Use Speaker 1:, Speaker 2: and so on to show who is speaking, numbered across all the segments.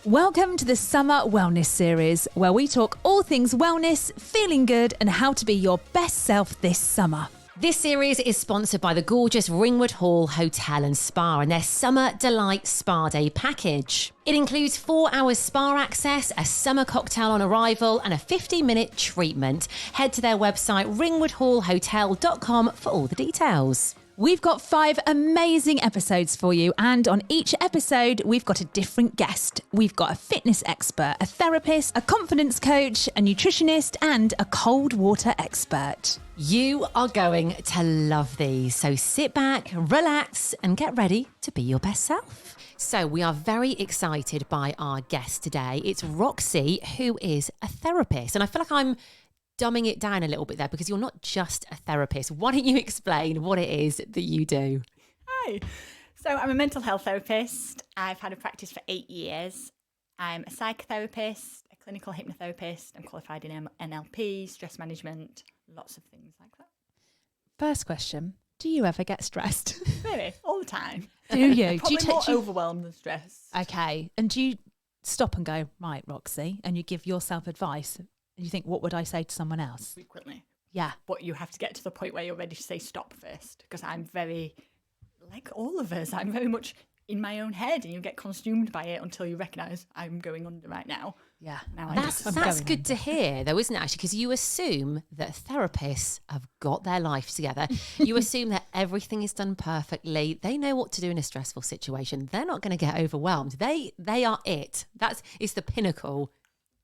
Speaker 1: Welcome to the Summer Wellness Series, where we talk all things wellness, feeling good, and how to be your best self this summer.
Speaker 2: This series is sponsored by the gorgeous Ringwood Hall Hotel and Spa and their Summer Delight Spa Day package. It includes 4 hours spa access, a summer cocktail on arrival, and a 50-minute treatment. Head to their website, ringwoodhallhotel.com, for all the details.
Speaker 1: We've got 5 amazing episodes for you, and on each episode, we've got a different guest. We've got a fitness expert, a therapist, a confidence coach, a nutritionist, and a cold water expert.
Speaker 2: You are going to love these, so sit back, relax, and get ready to be your best self. So we are very excited by our guest today. It's Roxy, who is a therapist, and I feel like I'm dumbing it down a little bit there because you're not just a therapist. Why don't you explain what it is that you do?
Speaker 3: Hi. So I'm a mental health therapist. I've had a practice for 8 years. I'm a psychotherapist, a clinical hypnotherapist. I'm qualified in NLP, stress management, lots of things like that.
Speaker 1: First question, do you ever get stressed?
Speaker 3: Really? All the time.
Speaker 1: Do you?
Speaker 3: Probably more overwhelmed than stressed.
Speaker 1: Okay. And do you stop and go, right, Roxy, and you give yourself advice? And you think, what would I say to someone else?
Speaker 3: Frequently.
Speaker 1: Yeah.
Speaker 3: But you have to get to the point where you're ready to say stop first, because I'm very, like all of us, I'm very much in my own head, and you get consumed by it until you recognise I'm going under right now.
Speaker 1: Yeah.
Speaker 3: Now
Speaker 2: That's good to hear, though, isn't it, actually? Because you assume that therapists have got their life together. You assume that everything is done perfectly. They know what to do in a stressful situation. They're not going to get overwhelmed. They are it. It's the pinnacle.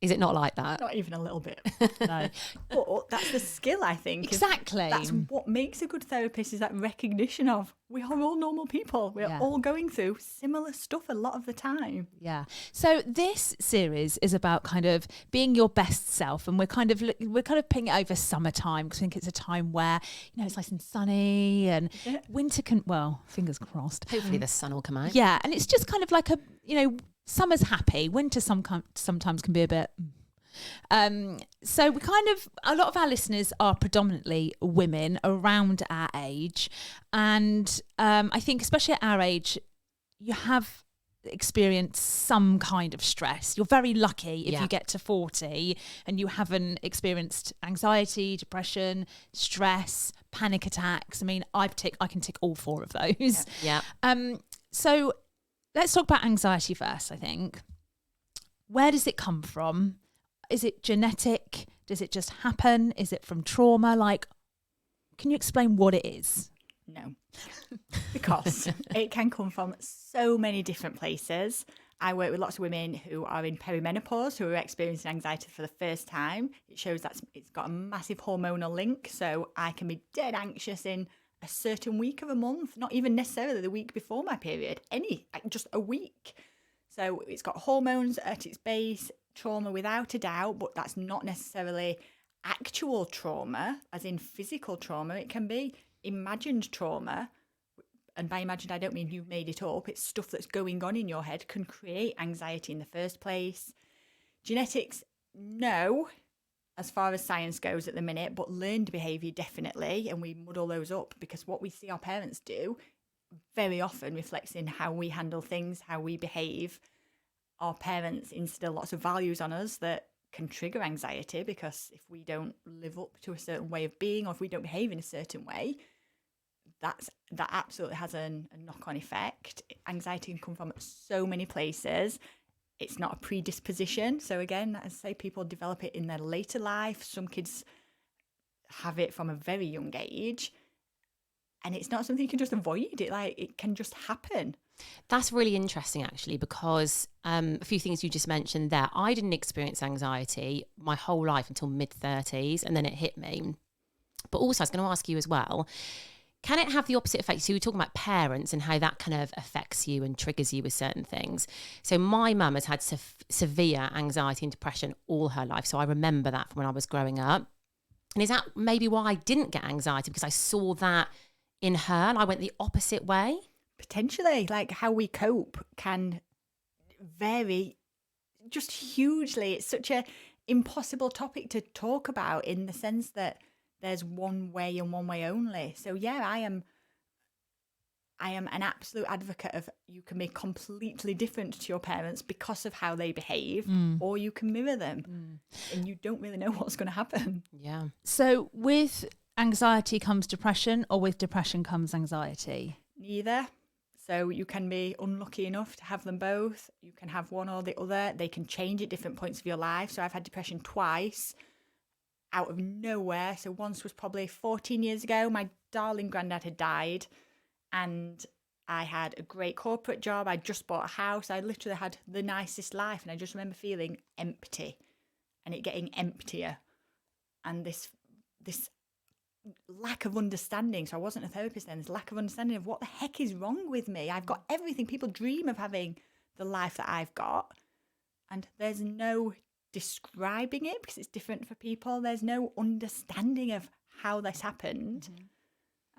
Speaker 2: Is it not like that?
Speaker 3: Not even a little bit.
Speaker 1: No.
Speaker 3: But that's the skill, I think.
Speaker 1: Exactly.
Speaker 3: That's what makes a good therapist, is that recognition of we are all normal people. We're all going through similar stuff a lot of the time.
Speaker 1: Yeah. So this series is about kind of being your best self, and we're kind of putting it over summertime because I think it's a time where, it's nice and sunny, and winter fingers crossed.
Speaker 2: Hopefully the sun will come out.
Speaker 1: Yeah, and it's just kind of like summer's happy, winter sometimes can be a bit. So we a lot of our listeners are predominantly women around our age, and I think especially at our age, you have experienced some kind of stress. You're very lucky if you get to 40 and you haven't experienced anxiety, depression, stress, panic attacks. I mean, I can tick all 4 of those.
Speaker 2: Yeah.
Speaker 1: So let's talk about anxiety first, I think. Where does it come from? Is it genetic? Does it just happen? Is it from trauma? Can you explain what it is?
Speaker 3: No, because it can come from so many different places. I work with lots of women who are in perimenopause, who are experiencing anxiety for the first time. It shows that it's got a massive hormonal link. So I can be dead anxious in a certain week of a month, not even necessarily the week before my period, just a week. So it's got hormones at its base, trauma without a doubt, but that's not necessarily actual trauma, as in physical trauma. It can be imagined trauma. And by imagined, I don't mean you've made it up. It's stuff that's going on in your head can create anxiety in the first place. Genetics, no, as far as science goes at the minute, but learned behaviour definitely, and we muddle those up because what we see our parents do very often reflects in how we handle things, how we behave. Our parents instill lots of values on us that can trigger anxiety, because if we don't live up to a certain way of being, or if we don't behave in a certain way, that absolutely has a knock-on effect. Anxiety can come from so many places. It's not a predisposition. So again, as I say, people develop it in their later life. Some kids have it from a very young age. And it's not something you can just avoid. It can just happen.
Speaker 2: That's really interesting, actually, because a few things you just mentioned there. I didn't experience anxiety my whole life until mid-30s, and then it hit me. But also, I was going to ask you as well, can it have the opposite effect? So you were talking about parents and how that kind of affects you and triggers you with certain things. So my mum has had severe anxiety and depression all her life. So I remember that from when I was growing up. And is that maybe why I didn't get anxiety? Because I saw that in her and I went the opposite way?
Speaker 3: Potentially, how we cope can vary just hugely. It's such a impossible topic to talk about, in the sense that there's one way and one way only. So yeah, I am I am an absolute advocate of you can be completely different to your parents because of how they behave, or you can mirror them, and you don't really know what's going to happen.
Speaker 2: Yeah.
Speaker 1: So with anxiety comes depression, or with depression comes anxiety?
Speaker 3: Neither. So you can be unlucky enough to have them both. You can have one or the other. They can change at different points of your life. So I've had depression twice out of nowhere. So once was probably 14 years ago. My darling granddad had died, and I had a great corporate job. I just bought a house. I literally had the nicest life, and I just remember feeling empty and it getting emptier. And this lack of understanding. So I wasn't a therapist then. This lack of understanding of what the heck is wrong with me. I've got everything. People dream of having the life that I've got, and there's no describing it because it's different for people. There's no understanding of how this happened.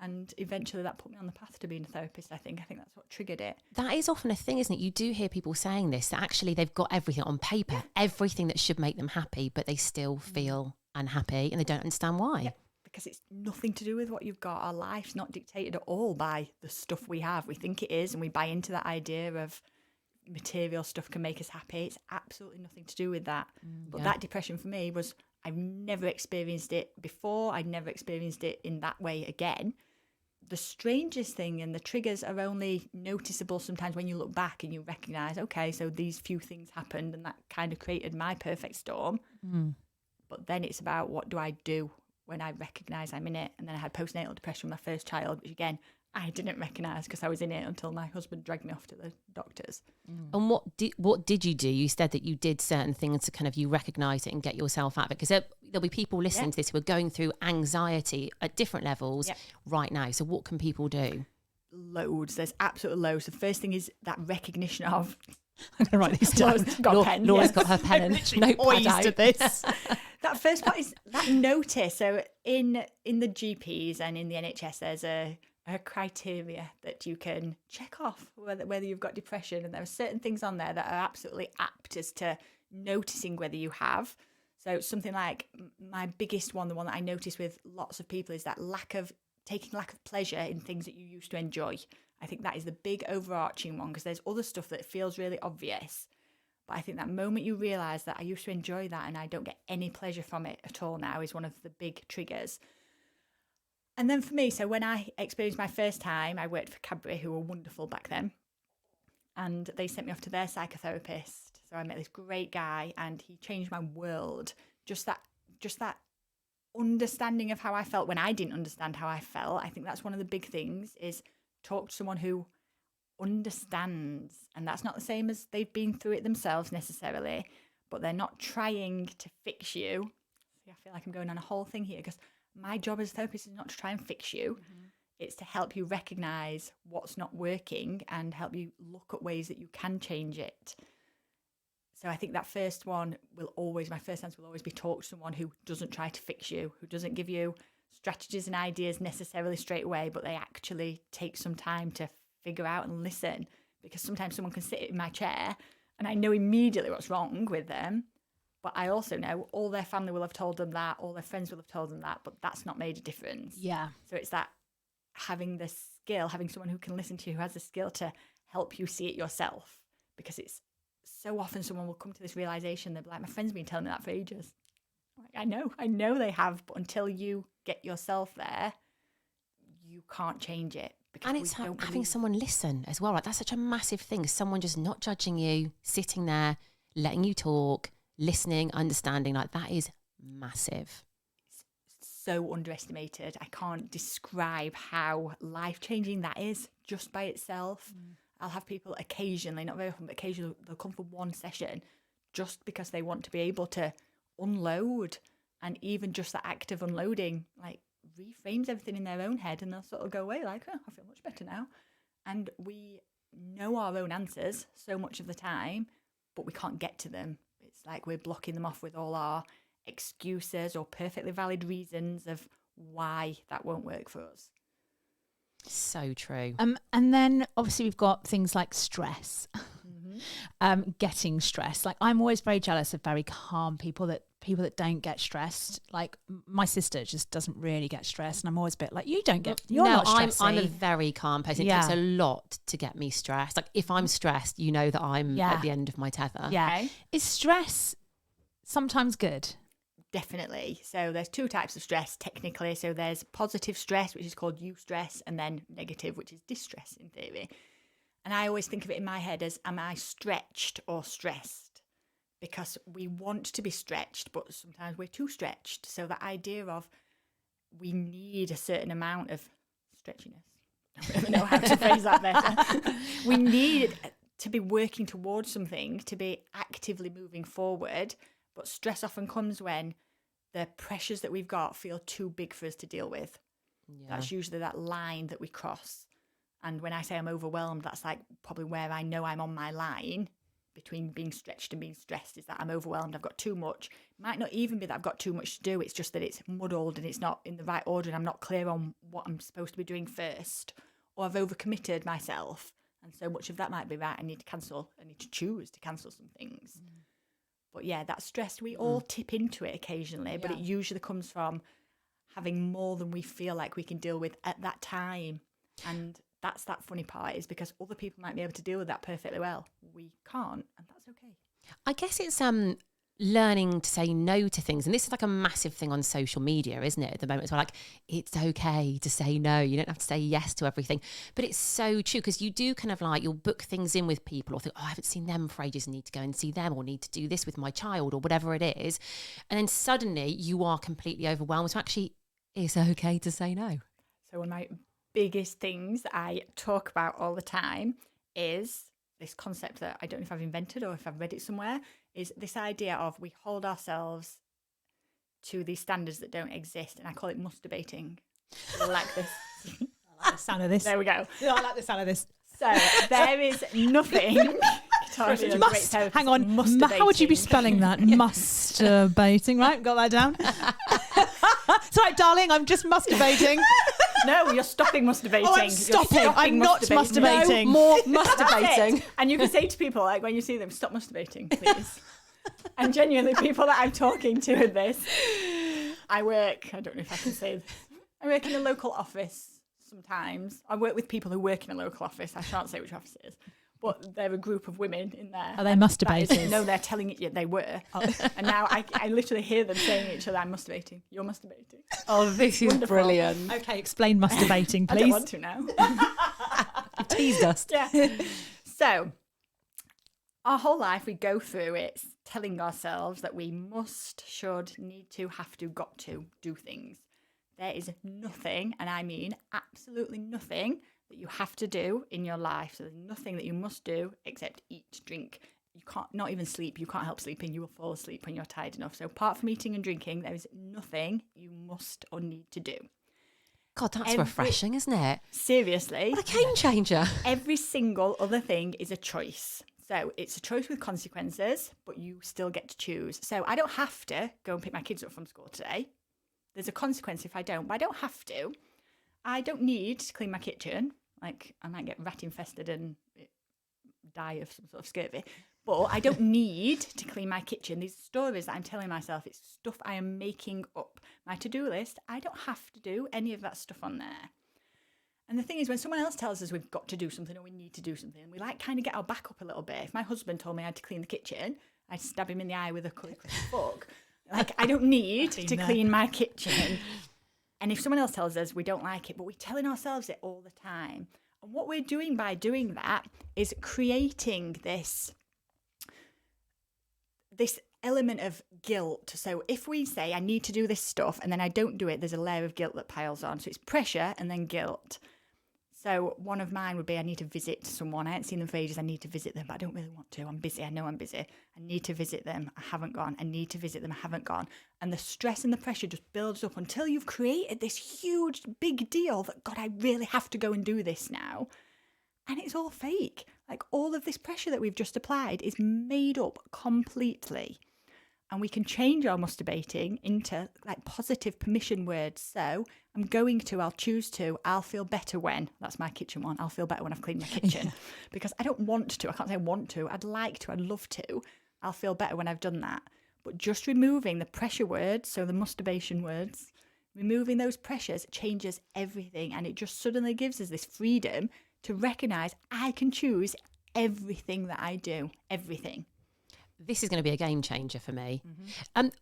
Speaker 3: And eventually that put me on the path to being a therapist, I think. I think that's what triggered it.
Speaker 2: That is often a thing, isn't it? You do hear people saying this, that actually they've got everything on paper, everything that should make them happy, but they still feel unhappy and they don't understand why.
Speaker 3: Yeah, because it's nothing to do with what you've got. Our life's not dictated at all by the stuff we have. We think it is, and we buy into that idea of material stuff can make us happy. It's absolutely nothing to do with that. But that depression for me was, I've never experienced it before. I'd never experienced it in that way again. The strangest thing, and the triggers are only noticeable sometimes when you look back and you recognise, okay, so these few things happened and that kind of created my perfect storm. But then it's about, what do I do when I recognise I'm in it? And then I had postnatal depression with my first child, which again, I didn't recognise because I was in it until my husband dragged me off to the doctors.
Speaker 2: And what did you do? You said that you did certain things to kind of, you recognise it and get yourself out of it. Because there'll be people listening to this who are going through anxiety at different levels right now. So what can people do?
Speaker 3: Loads. There's absolutely loads. The first thing is that recognition of...
Speaker 1: I'm going to write this down.
Speaker 2: Laura's got her pen and notepad out.
Speaker 1: This.
Speaker 3: That first part is that notice. So in the GPs and in the NHS, there's a criteria that you can check off whether you've got depression, and there are certain things on there that are absolutely apt as to noticing whether you have. So something like my biggest one, the one that I notice with lots of people, is that lack of pleasure in things that you used to enjoy. I think that is the big overarching one, because there's other stuff that feels really obvious, but I think that moment you realise that I used to enjoy that and I don't get any pleasure from it at all now is one of the big triggers. And then for me, so when I experienced my first time, I worked for Cadbury, who were wonderful back then, and they sent me off to their psychotherapist. So I met this great guy, and he changed my world. Just that understanding of how I felt when I didn't understand how I felt. I think that's one of the big things, is talk to someone who understands. And that's not the same as they've been through it themselves necessarily, but they're not trying to fix you. See, I feel like I'm going on a whole thing here, because my job as a therapist is not to try and fix you. It's to help you recognise what's not working and help you look at ways that you can change it. So I think that first one my first answer will always be talk to someone who doesn't try to fix you, who doesn't give you strategies and ideas necessarily straight away, but they actually take some time to figure out and listen. Because sometimes someone can sit in my chair and I know immediately what's wrong with them, but I also know all their family will have told them that, all their friends will have told them that, but that's not made a difference.
Speaker 1: Yeah.
Speaker 3: So it's that having the skill, having someone who can listen to you, who has the skill to help you see it yourself. Because it's so often someone will come to this realization, they'll be like, my friend's been telling me that for ages. I'm like, I know they have, but until you get yourself there, you can't change it.
Speaker 2: And it's having someone listen as well. Like, that's such a massive thing. Someone just not judging you, sitting there, letting you talk, listening, understanding. Like, that is massive.
Speaker 3: So underestimated. I can't describe how life-changing that is just by itself. I'll have people occasionally, not very often, but occasionally they'll come for one session just because they want to be able to unload. And even just the act of unloading, like, reframes everything in their own head, and they'll sort of go away like, oh, I feel much better now. And we know our own answers so much of the time, but we can't get to them. It's like we're blocking them off with all our excuses or perfectly valid reasons of why that won't work for us.
Speaker 2: So true.
Speaker 1: And then obviously we've got things like stress, getting stressed. Like, I'm always very jealous of very calm people that people that don't get stressed. Like my sister just doesn't really get stressed, and I'm always a bit like, you're not stressy.
Speaker 2: I'm a very calm person. It takes a lot to get me stressed. Like if I'm stressed, you know that I'm at the end of my tether.
Speaker 1: Yeah.
Speaker 3: Okay.
Speaker 1: Is stress sometimes good?
Speaker 3: Definitely. So there's two types of stress technically. So there's positive stress, which is called eustress, and then negative, which is distress in theory. And I always think of it in my head as, am I stretched or stressed? Because we want to be stretched, but sometimes we're too stretched. So the idea of we need a certain amount of stretchiness. I don't really know how to phrase that better. We need to be working towards something, to be actively moving forward. But stress often comes when the pressures that we've got feel too big for us to deal with. Yeah. That's usually that line that we cross. And when I say I'm overwhelmed, that's like probably where I know I'm on my line between being stretched and being stressed, is that I'm overwhelmed, I've got too much. It might not even be that I've got too much to do, it's just that it's muddled and it's not in the right order and I'm not clear on what I'm supposed to be doing first. Or I've overcommitted myself and so much of that might be right, I need to choose to cancel some things. But yeah, that stress, we all tip into it occasionally, but it usually comes from having more than we feel like we can deal with at that time. And that's that funny part, is because other people might be able to deal with that perfectly well. We can't, and that's okay.
Speaker 2: I guess it's learning to say no to things. And this is like a massive thing on social media, isn't it, at the moment? It's like, it's okay to say no. You don't have to say yes to everything. But it's so true, because you do kind of like, you'll book things in with people or think, oh, I haven't seen them for ages, I need to go and see them, or need to do this with my child, or whatever it is. And then suddenly you are completely overwhelmed. So actually, it's okay to say no.
Speaker 3: So one of my biggest things that I talk about all the time is this concept that I don't know if I've invented or if I've read it somewhere, is this idea of we hold ourselves to these standards that don't exist, and I call it masturbating. I like this.
Speaker 1: I like the sound of this.
Speaker 3: There we go.
Speaker 1: Yeah, I like the sound of this.
Speaker 3: So there is nothing.
Speaker 1: Hang on. How would you be spelling that? Masturbating, right? Got that down? It's all right, darling. I'm just masturbating.
Speaker 3: No, you're stopping masturbating.
Speaker 1: Oh, I'm stopping. I'm not masturbating.
Speaker 2: No more masturbating.
Speaker 3: And you can say to people, like when you see them, stop masturbating, please. And genuinely, people that I'm talking to in this, I don't know if I can say this. I work in a local office sometimes. I work with people who work in a local office. I can't say which office it is. But they're a group of women in there.
Speaker 1: Are they masturbators?
Speaker 3: No, they're telling it. They were. Oh. And now I literally hear them saying to each other, I'm masturbating. You're masturbating.
Speaker 2: Oh, this is
Speaker 3: wonderful.
Speaker 2: Brilliant.
Speaker 1: Okay, explain masturbating, please.
Speaker 3: I don't want to now.
Speaker 2: You teased us.
Speaker 3: Yeah. So our whole life we go through it telling ourselves that we must, should, need to, have to, got to do things. There is nothing, and I mean absolutely nothing, that you have to do in your life. So there's nothing that you must do except eat, drink. You can't, not even sleep. You can't help sleeping. You will fall asleep when you're tired enough. So apart from eating and drinking, there is nothing you must or need to do.
Speaker 2: God, that's refreshing, isn't it?
Speaker 3: Seriously.
Speaker 2: What a game changer.
Speaker 3: Every single other thing is a choice. So it's a choice with consequences, but you still get to choose. So I don't have to go and pick my kids up from school today. There's a consequence if I don't, but I don't have to. I don't need to clean my kitchen. Like, I might get rat infested and die of some sort of scurvy. But I don't need to clean my kitchen. These stories that I'm telling myself, it's stuff I am making up. My to-do list, I don't have to do any of that stuff on there. And the thing is, when someone else tells us we've got to do something or we need to do something, we like kind of get our back up a little bit. If my husband told me I had to clean the kitchen, I'd stab him in the eye with a curly fork. Like, I don't need to clean my kitchen. And if someone else tells us we don't like it, but we're telling ourselves it all the time. And what we're doing by doing that is creating this element of guilt. So if we say, I need to do this stuff, and then I don't do it, there's a layer of guilt that piles on. So it's pressure and then guilt. So one of mine would be, I need to visit someone. I haven't seen them for ages. I need to visit them, but I don't really want to. I'm busy. I know I'm busy. I need to visit them. I haven't gone. I need to visit them. I haven't gone. And the stress and the pressure just builds up until you've created this huge, big deal that, God, I really have to go and do this now. And it's all fake. Like, all of this pressure that we've just applied is made up completely. And we can change our masturbating into like positive permission words. So I'm going to, I'll choose to, I'll feel better when, that's my kitchen one, I'll feel better when I've cleaned my kitchen. Because I don't want to, I can't say I want to, I'd like to, I'd love to, I'll feel better when I've done that. But just removing the pressure words, so the masturbation words, removing those pressures changes everything. And it just suddenly gives us this freedom to recognise I can choose everything that I do, everything.
Speaker 2: This is going to be a game changer for me.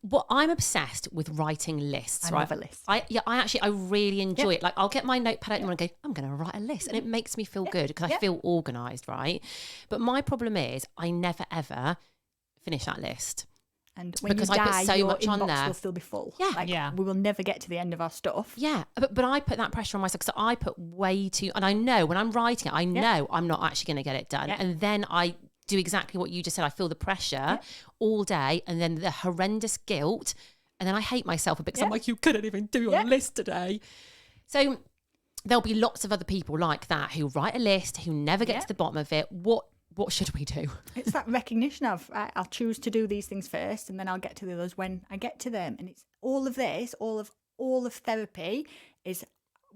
Speaker 2: What I'm obsessed with writing lists.
Speaker 3: I
Speaker 2: right?
Speaker 3: love a list.
Speaker 2: I really enjoy it. Like I'll get my notepad out and go, I'm going to write a list, and it makes me feel good because I feel organised, right? But my problem is I never ever finish that list.
Speaker 3: And when
Speaker 2: because
Speaker 3: you
Speaker 2: I
Speaker 3: die,
Speaker 2: put so
Speaker 3: your
Speaker 2: much on
Speaker 3: inbox
Speaker 2: there.
Speaker 3: will still be full.
Speaker 2: Yeah.
Speaker 3: Like, we will never get to the end of our stuff.
Speaker 2: Yeah, but I put that pressure on myself because I put way too, and I know when I'm writing it, I know I'm not actually going to get it done, and then I do exactly what you just said. I feel the pressure all day, and then the horrendous guilt, and then I hate myself a bit because I'm like, you couldn't even do your list today. So there'll be lots of other people like that who write a list, who never get to the bottom of it. What should we do?
Speaker 3: It's that recognition of I'll choose to do these things first, and then I'll get to the others when I get to them. And it's all of this, all of therapy is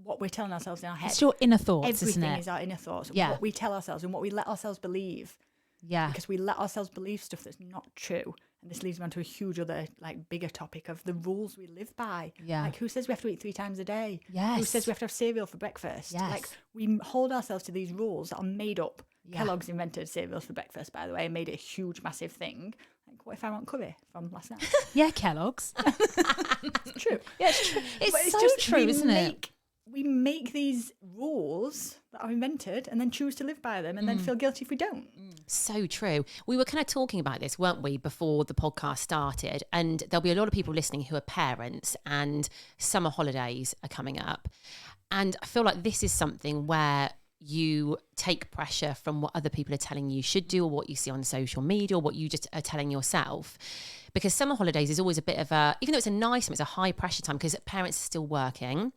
Speaker 3: what we're telling ourselves in our head.
Speaker 1: It's your inner thoughts,
Speaker 3: Everything
Speaker 1: isn't it?
Speaker 3: is our inner thoughts.
Speaker 1: Yeah.
Speaker 3: What we tell ourselves and what we let ourselves believe.
Speaker 1: Yeah.
Speaker 3: Because we let ourselves believe stuff that's not true. And this leads me on to a huge other, like, bigger topic of the rules we live by.
Speaker 1: Yeah.
Speaker 3: Like, who says we have to eat 3 times a day?
Speaker 1: Yes.
Speaker 3: Who says we have to have cereal for breakfast?
Speaker 1: Yes.
Speaker 3: Like, we hold ourselves to these rules that are made up. Yeah. Kellogg's invented cereals for breakfast, by the way, and made it a huge, massive thing. Like, what if I want curry from last night?
Speaker 1: Yeah, Kellogg's.
Speaker 3: It's true.
Speaker 1: Yeah, it's true. It's
Speaker 3: But
Speaker 1: so
Speaker 3: just,
Speaker 1: true, isn't it?
Speaker 3: We make these rules that are invented and then choose to live by them and then feel guilty if we don't.
Speaker 2: So true. We were kind of talking about this, weren't we, before the podcast started? And there'll be a lot of people listening who are parents, and summer holidays are coming up. And I feel like this is something where you take pressure from what other people are telling you should do, or what you see on social media, or what you just are telling yourself. Because summer holidays is always a bit of even though it's a nice time, it's a high pressure time because parents are still working.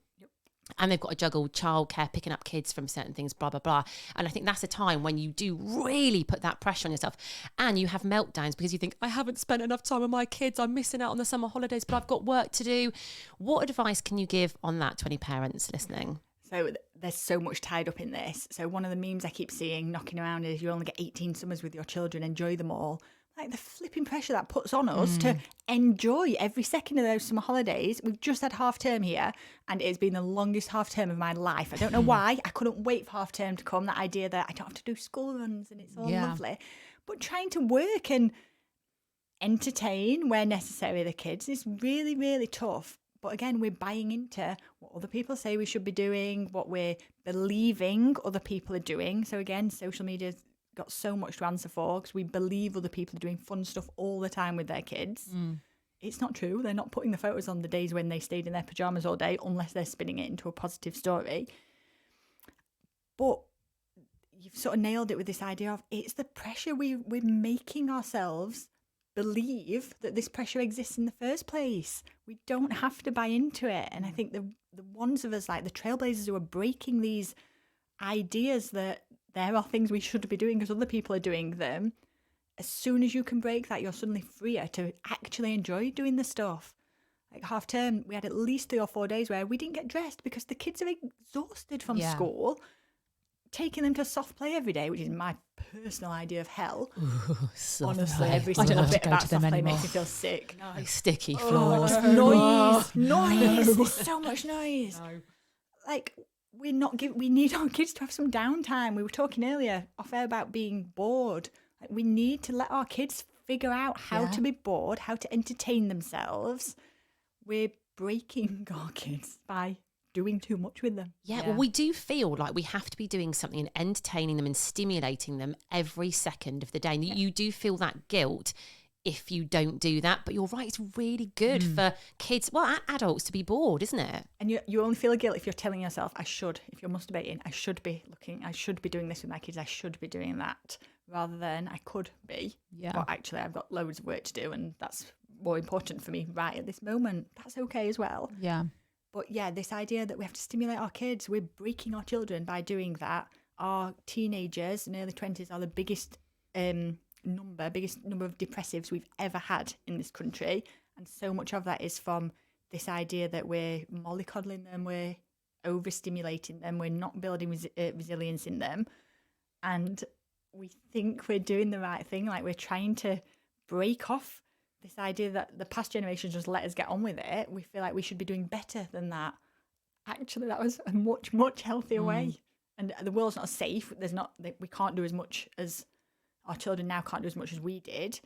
Speaker 2: And they've got to juggle childcare, picking up kids from certain things, blah, blah, blah. And I think that's a time when you do really put that pressure on yourself, and you have meltdowns because you think, I haven't spent enough time with my kids. I'm missing out on the summer holidays, but I've got work to do. What advice can you give on that to any parents listening?
Speaker 3: So there's so much tied up in this. So one of the memes I keep seeing knocking around is you only get 18 summers with your children, enjoy them all. Like the flipping pressure that puts on us to enjoy every second of those summer holidays. We've just had half term here, and it's been the longest half term of my life. I don't know why. I couldn't wait for half term to come. That idea that I don't have to do school runs and it's all lovely. But trying to work and entertain where necessary the kids is really, really tough. But again, we're buying into what other people say we should be doing, what we're believing other people are doing. So again, social media's got so much to answer for because we believe other people are doing fun stuff all the time with their kids. It's not true. They're not putting the photos on the days when they stayed in their pajamas all day unless they're spinning it into a positive story. But you've sort of nailed it with this idea of it's the pressure we're making ourselves believe that this pressure exists in the first place. We don't have to buy into it. And I think the ones of us like the trailblazers who are breaking these ideas that there are things we should be doing because other people are doing them, as soon as you can break that, you're suddenly freer to actually enjoy doing the stuff. Like half term, we had at least 3 or 4 days where we didn't get dressed because the kids are exhausted from school. Taking them to soft play every day, which is my personal idea of hell. Honestly, every single bit about soft play makes me feel sick.
Speaker 2: Nice sticky floors.
Speaker 3: Noise. There's so much noise. No. Like, we need our kids to have some downtime. We were talking earlier off air about being bored. Like, we need to let our kids figure out how to be bored, how to entertain themselves. We're breaking our kids by doing too much with them.
Speaker 2: Yeah, well, we do feel like we have to be doing something and entertaining them and stimulating them every second of the day. And you do feel that guilt if you don't do that. But you're right, it's really good for kids, well, adults to be bored, isn't it?
Speaker 3: And you only feel guilt if you're telling yourself, I should, if you're masturbating, I should be looking, I should be doing this with my kids, I should be doing that, rather than I could be. Yeah. But actually, I've got loads of work to do, and that's more important for me right at this moment. That's okay as well.
Speaker 1: Yeah.
Speaker 3: But yeah, this idea that we have to stimulate our kids, we're breaking our children by doing that. Our teenagers in early 20s are the biggest number of depressives we've ever had in this country. And so much of that is from this idea that we're mollycoddling them, we're overstimulating them, we're not building resilience in them. And we think we're doing the right thing, like we're trying to break off this idea that the past generations just let us get on with it, we feel like we should be doing better than that. Actually, that was a much, much healthier way. And the world's not safe. We can't do as much as our children now can't do as much as we did.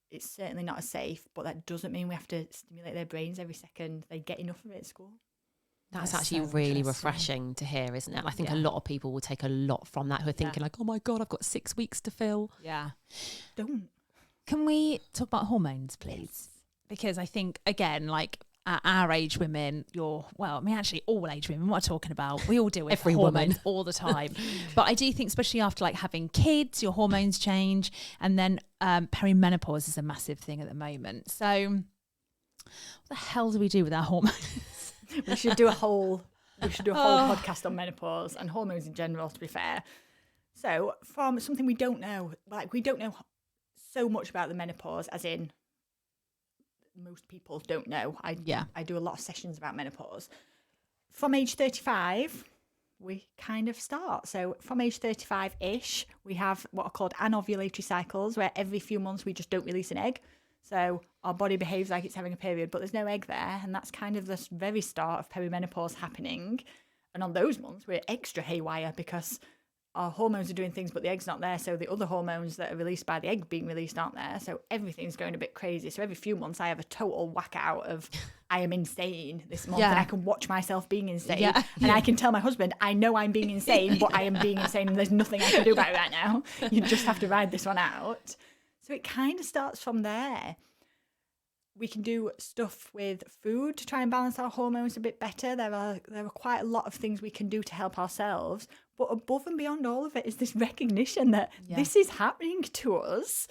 Speaker 3: It's certainly not as safe, but that doesn't mean we have to stimulate their brains every second they get enough of it at school.
Speaker 2: That's actually
Speaker 1: so
Speaker 2: really refreshing to hear, isn't it? I think a lot of people will take a lot from that, who are thinking like, oh my God, I've got 6 weeks to fill.
Speaker 1: Yeah.
Speaker 3: Don't.
Speaker 1: Can we talk about hormones, please? Yes. Because I think, again, like at our age women, actually all age women, what I'm talking about, we all deal with
Speaker 2: Every
Speaker 1: hormones
Speaker 2: woman.
Speaker 1: all the time. But I do think, especially after like having kids, your hormones change. And then perimenopause is a massive thing at the moment. So what the hell do we do with our hormones?
Speaker 3: We should do a whole podcast on menopause and hormones in general, to be fair. So from something we don't know, like we don't know so much about the menopause, as in most people don't know. I do a lot of sessions about menopause. From age 35, we kind of start. So from age 35-ish, we have what are called anovulatory cycles, where every few months we just don't release an egg. So our body behaves like it's having a period, but there's no egg there. And that's kind of the very start of perimenopause happening. And on those months, we're extra haywire because our hormones are doing things, but the egg's not there. So the other hormones that are released by the egg being released aren't there. So everything's going a bit crazy. So every few months, I have a total whack out of, I am insane this month. And I can watch myself being insane. Yeah. And I can tell my husband, I know I'm being insane, but I am being insane and there's nothing I can do about it right now. You just have to ride this one out. So it kind of starts from there. We can do stuff with food to try and balance our hormones a bit better. There are quite a lot of things we can do to help ourselves. But above and beyond all of it is this recognition that this is happening to us.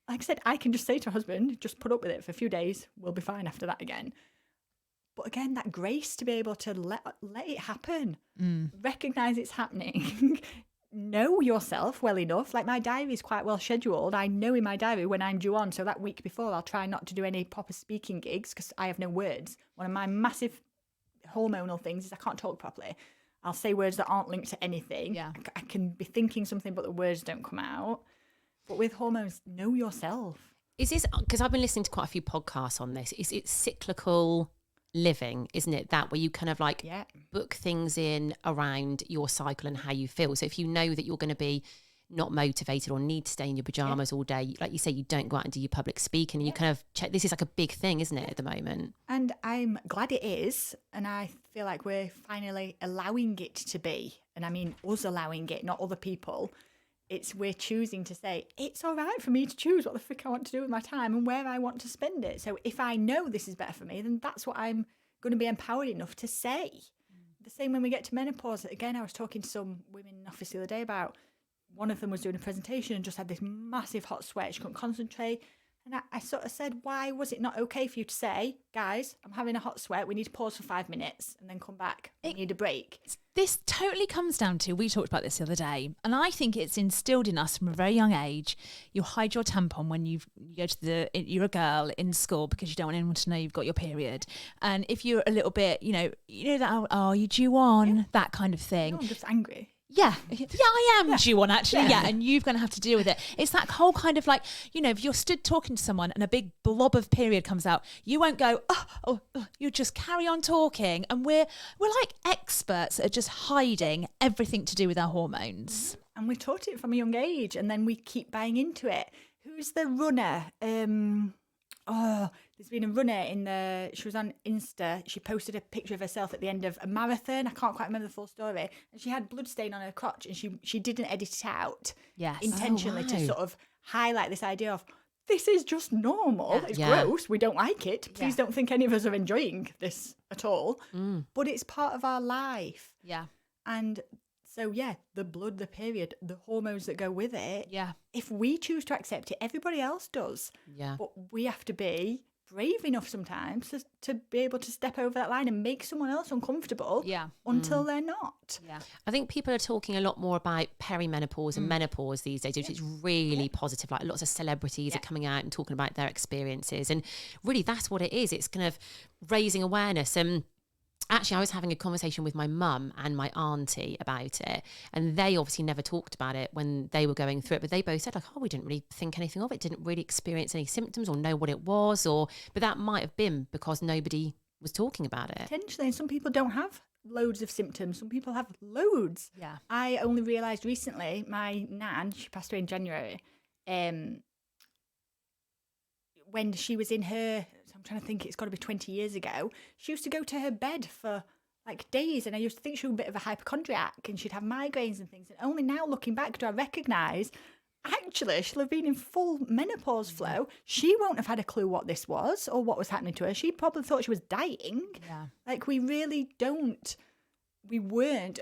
Speaker 3: Like I said, I can just say to my husband, just put up with it for a few days. We'll be fine after that again. But again, that grace to be able to let it happen. Recognise it's happening. Know yourself well enough. Like my diary is quite well scheduled. I know in my diary when I'm due on. So that week before, I'll try not to do any proper speaking gigs because I have no words. One of my massive hormonal things is I can't talk properly. I'll say words that aren't linked to anything. Yeah. I can be thinking something, but the words don't come out. But with hormones, know yourself.
Speaker 2: Is this, because I've been listening to quite a few podcasts on this, is it cyclical living, isn't it, that where you kind of like book things in around your cycle and how you feel? So if you know that you're going to be not motivated or need to stay in your pajamas all day, like you say, you don't go out and do your public speaking, and you kind of check, this is like a big thing, isn't it, at the moment?
Speaker 3: And I'm glad it is, and I feel like we're finally allowing it to be. And I mean us allowing it, not other people. We're choosing to say, it's all right for me to choose what the frick I want to do with my time and where I want to spend it. So if I know this is better for me, then that's what I'm going to be empowered enough to say. The same when we get to menopause. Again, I was talking to some women in the office the other day about, one of them was doing a presentation and just had this massive hot sweat. She couldn't concentrate. And I sort of said, why was it not okay for you to say, guys, I'm having a hot sweat, we need to pause for 5 minutes and then come back, we need a break?
Speaker 1: This totally comes down to, we talked about this the other day, and I think it's instilled in us from a very young age. You hide your tampon when you go to you're a girl in school because you don't want anyone to know you've got your period. And if you're a little bit, you know that, oh, you due on, that kind of thing.
Speaker 3: No, I'm just angry.
Speaker 1: Yeah, I am due on actually. Yeah, and you're going to have to deal with it. It's that whole kind of like, if you're stood talking to someone and a big blob of period comes out, you won't go, you just carry on talking. And we're like experts at just hiding everything to do with our hormones.
Speaker 3: And we taught it from a young age, and then we keep buying into it. Who's the runner? There's been a runner she was on Insta. She posted a picture of herself at the end of a marathon. I can't quite remember the full story. And she had blood stain on her crotch, and she didn't edit it out intentionally to sort of highlight this idea of, this is just normal. Yeah. It's gross. We don't like it. Please don't think any of us are enjoying this at all. But it's part of our life.
Speaker 1: Yeah.
Speaker 3: And so, the blood, the period, the hormones that go with it.
Speaker 1: Yeah.
Speaker 3: If we choose to accept it, everybody else does.
Speaker 2: Yeah.
Speaker 3: But we have to be brave enough sometimes to be able to step over that line and make someone else uncomfortable until they're not.
Speaker 1: Yeah.
Speaker 2: I think people are talking a lot more about perimenopause and menopause these days, which is really positive. Like lots of celebrities are coming out and talking about their experiences. And really that's what it is. It's kind of raising awareness. And Actually, I was having a conversation with my mum and my auntie about it, and they obviously never talked about it when they were going through it, but they both said like, oh, we didn't really think anything of it, didn't really experience any symptoms or know what it was, but that might have been because nobody was talking about it.
Speaker 3: Potentially, and some people don't have loads of symptoms. Some people have loads.
Speaker 1: Yeah.
Speaker 3: I only realised recently, my nan, she passed away in January, when she was in her, I'm trying to think, it's got to be 20 years ago, she used to go to her bed for like days, and I used to think she was a bit of a hypochondriac and she'd have migraines and things, and only now looking back do I recognise actually she'll have been in full menopause flow. She won't have had a clue what this was or what was happening to her. She probably thought she was dying.
Speaker 1: Yeah.
Speaker 3: Like we weren't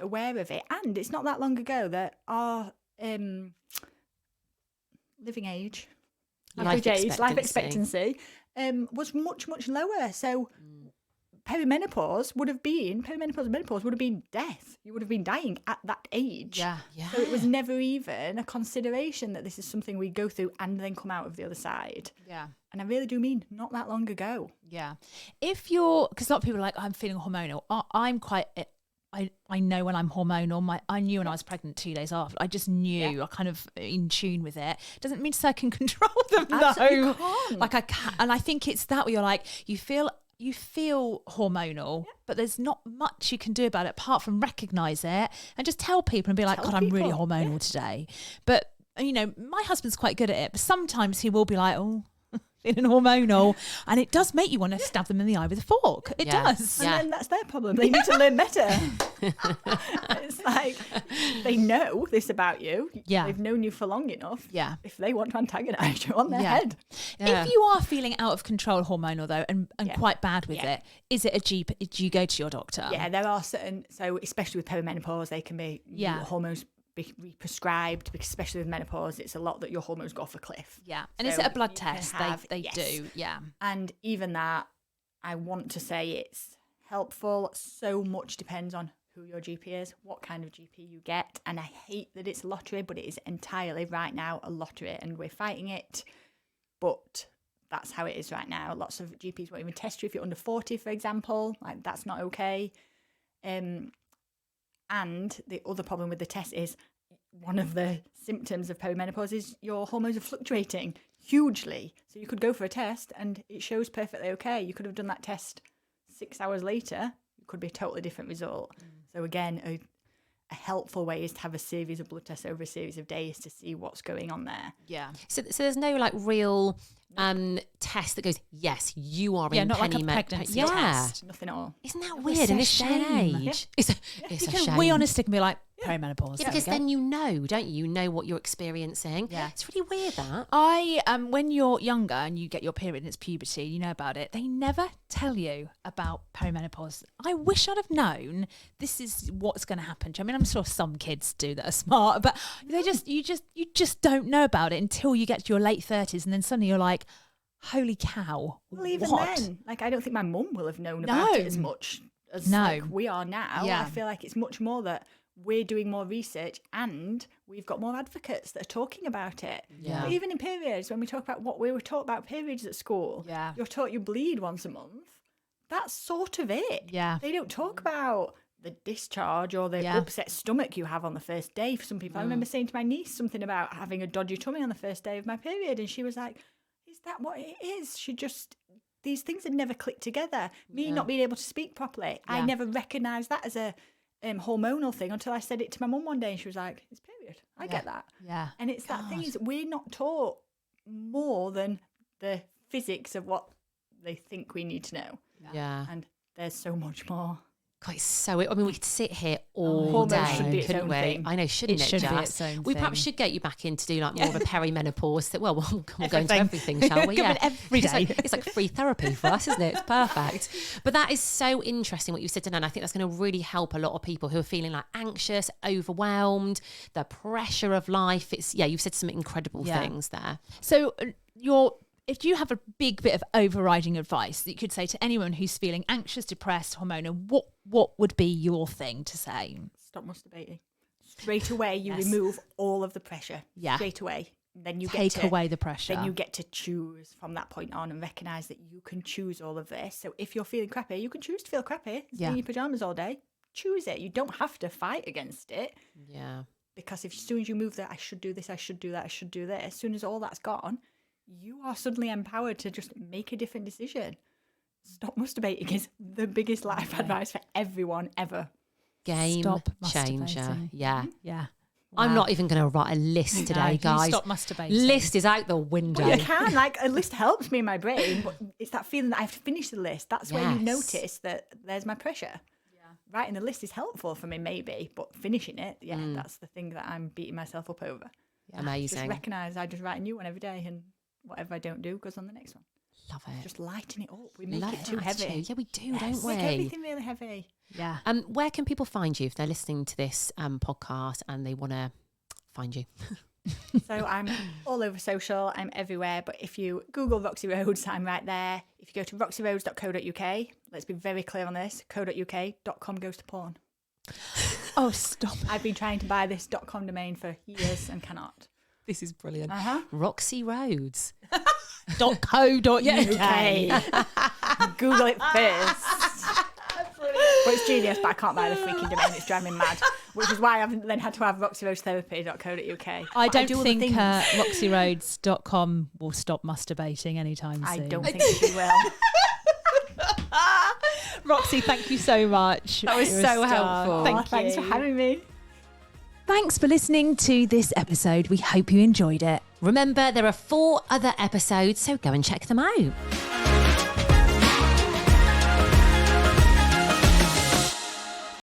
Speaker 3: aware of it, and it's not that long ago that our living age, life expectancy was much, much lower. So menopause would have been death. You would have been dying at that age.
Speaker 1: Yeah.
Speaker 3: So it was never even a consideration that this is something we go through and then come out of the other side.
Speaker 1: Yeah.
Speaker 3: And I really do mean not that long ago.
Speaker 1: Yeah. If you're, because a lot of people are like, I'm feeling hormonal. I'm quite, I know when I'm hormonal. I knew when I was pregnant 2 days after. I just knew. I kind of in tune with it. Doesn't mean to say I can control them
Speaker 3: Absolutely
Speaker 1: though.
Speaker 3: can't.
Speaker 1: Like I can, and I think it's that where you're like, you feel hormonal, but there's not much you can do about it apart from recognise it and just tell people and be like, God, I'm really hormonal today. But you know, my husband's quite good at it, but sometimes he will be like, oh, feeling hormonal, and it does make you want to stab them in the eye with a fork. It does.
Speaker 3: And then that's their problem. They need to learn better. It's like they know this about you.
Speaker 1: Yeah.
Speaker 3: They've known you for long enough.
Speaker 1: Yeah.
Speaker 3: If they want to antagonise you on their head.
Speaker 2: Yeah.
Speaker 1: If you are feeling out of control hormonal though and quite bad with it, is it a GP? Do you go to your doctor?
Speaker 3: Yeah, there are certain, so especially with perimenopause, they can be hormones be prescribed, because especially with menopause, it's a lot that your hormones go off a cliff.
Speaker 1: Yeah. And
Speaker 3: So
Speaker 1: is it a blood
Speaker 3: you can
Speaker 1: test?
Speaker 3: have-
Speaker 1: They
Speaker 3: yes.
Speaker 1: do. Yeah.
Speaker 3: And even that, I want to say it's helpful. So much depends on who your GP is, what kind of GP you get. And I hate that it's a lottery, but it is entirely right now a lottery, and we're fighting it. But that's how it is right now. Lots of GPs won't even test you if you're under 40, for example. Like, that's not okay. And the other problem with the test is one of the symptoms of perimenopause is your hormones are fluctuating hugely. So you could go for a test and it shows perfectly okay. You could have done that test 6 hours later. It could be a totally different result. So again, a helpful way is to have a series of blood tests over a series of days to see what's going on there.
Speaker 1: Yeah.
Speaker 2: So there's no like real test that goes, yes, you are in
Speaker 1: not like a
Speaker 2: perimenopause.
Speaker 1: pregnancy test.
Speaker 3: Nothing at all.
Speaker 2: Isn't that
Speaker 1: was
Speaker 2: weird in
Speaker 1: a
Speaker 2: this day and
Speaker 1: shame.
Speaker 2: age? It's a shame.
Speaker 1: We on a stick and be like, perimenopause.
Speaker 2: Yeah, because then you know, don't you? You know what you're experiencing.
Speaker 1: Yeah.
Speaker 2: It's really weird that.
Speaker 1: When you're younger and you get your period and it's puberty, you know about it. They never tell you about perimenopause. I wish I'd have known this is what's going to happen. I mean, I'm sure some kids do that are smart, but you just don't know about it until you get to your late 30s, and then suddenly you're like, holy cow.
Speaker 3: Well, even
Speaker 1: what?
Speaker 3: then, like, I don't think my mum will have known about it as much as like, we are now.
Speaker 1: Yeah.
Speaker 3: I feel like it's much more that we're doing more research and we've got more advocates that are talking about it.
Speaker 2: Yeah.
Speaker 3: But even in periods, when we talk about what we were taught about periods at school, you're taught you bleed once a month. That's sort of it.
Speaker 1: Yeah.
Speaker 3: They don't talk about the discharge or the upset stomach you have on the first day for some people. I remember saying to my niece something about having a dodgy tummy on the first day of my period, and she was like, is that what it is? These things had never clicked together. Me not being able to speak properly, I never recognised that as a hormonal thing until I said it to my mum one day, and she was like, it's period. I get that.
Speaker 1: Yeah.
Speaker 3: And it's that thing is we're not taught more than the physics of what they think we need to know.
Speaker 2: Yeah.
Speaker 3: And there's so much more.
Speaker 2: God, it's so. I mean, we could sit here all
Speaker 3: Hormones
Speaker 2: day,
Speaker 3: should be its
Speaker 2: couldn't
Speaker 3: own
Speaker 2: we?
Speaker 3: thing.
Speaker 2: I know, shouldn't
Speaker 1: It
Speaker 2: it?
Speaker 1: should be
Speaker 2: Jess?
Speaker 1: its own
Speaker 2: We perhaps
Speaker 1: thing.
Speaker 2: should get you back in to do like more of a perimenopause. We'll go into
Speaker 1: Everything.
Speaker 2: everything, shall we?
Speaker 1: Come in every
Speaker 2: It's
Speaker 1: day.
Speaker 2: it's like free therapy for us, isn't it? It's perfect. But that is so interesting what you said today, and I think that's going to really help a lot of people who are feeling like anxious, overwhelmed, the pressure of life. You've said some incredible things there.
Speaker 1: So if you have a big bit of overriding advice that you could say to anyone who's feeling anxious, depressed, hormonal, what would be your thing to say?
Speaker 3: Stop masturbating. Straight away, you remove all of the pressure.
Speaker 1: Yeah.
Speaker 3: Straight away. then you
Speaker 1: take
Speaker 3: get to,
Speaker 1: away the pressure.
Speaker 3: Then you get to choose from that point on and recognise that you can choose all of this. So if you're feeling crappy, you can choose to feel crappy. Stay in your pyjamas all day. Choose it. You don't have to fight against it.
Speaker 2: Yeah.
Speaker 3: Because if as soon as you move that, I should do this, I should do that, I should do this, as soon as all that's gone, you are suddenly empowered to just make a different decision. Stop masturbating is the biggest life advice for everyone ever.
Speaker 2: Game
Speaker 1: Stop
Speaker 2: changer.
Speaker 1: masturbating.
Speaker 2: Yeah.
Speaker 1: Yeah.
Speaker 2: I'm
Speaker 1: Wow.
Speaker 2: not even going to write a list today,
Speaker 1: you
Speaker 2: guys.
Speaker 1: stop masturbating.
Speaker 2: List is out the window.
Speaker 3: You can, like, a list helps me in my brain, but it's that feeling that I have to finish the list. That's where you
Speaker 2: Yes.
Speaker 3: notice that there's my pressure. Writing the list is helpful for me, maybe, but finishing it, that's the thing that I'm beating myself up over.
Speaker 1: Yeah.
Speaker 2: Amazing.
Speaker 3: Just recognise I just write a new one every day, and whatever I don't do goes on the next one.
Speaker 2: Love it.
Speaker 3: Just lighten it up. We make
Speaker 2: Love
Speaker 3: it too
Speaker 2: that
Speaker 3: heavy.
Speaker 2: attitude. Yeah, we do,
Speaker 3: Yes,
Speaker 2: don't we?
Speaker 3: make everything really heavy.
Speaker 1: Yeah.
Speaker 2: Where can people find you if they're listening to this podcast and they want to find you?
Speaker 3: So I'm all over social. I'm everywhere. But if you Google Roxy Rhodes, I'm right there. If you go to roxyrhodes.co.uk, let's be very clear on this, .co.uk.com goes to porn.
Speaker 1: Oh, stop.
Speaker 3: I've been trying to buy this .com domain for years and cannot.
Speaker 2: This is brilliant.
Speaker 3: Uh-huh.
Speaker 2: Roxy Rhodes.
Speaker 1: .co.uk.
Speaker 3: Google it first. Well, it's genius, but I can't buy the freaking domain. It's driving me mad. Which is why I've then had to have roxyrhodestherapy.co.uk.
Speaker 1: I
Speaker 3: But
Speaker 1: don't
Speaker 3: do other
Speaker 1: think
Speaker 3: things.
Speaker 1: roxyrhodes.com will stop masturbating anytime soon.
Speaker 3: I don't think she will.
Speaker 1: Roxy, thank you so much.
Speaker 2: That was
Speaker 1: You're a
Speaker 2: so
Speaker 1: star.
Speaker 2: helpful.
Speaker 3: Thanks for having me.
Speaker 1: Thanks for listening to this episode. We hope you enjoyed it.
Speaker 2: Remember, there are 4 other episodes, so go and check them out.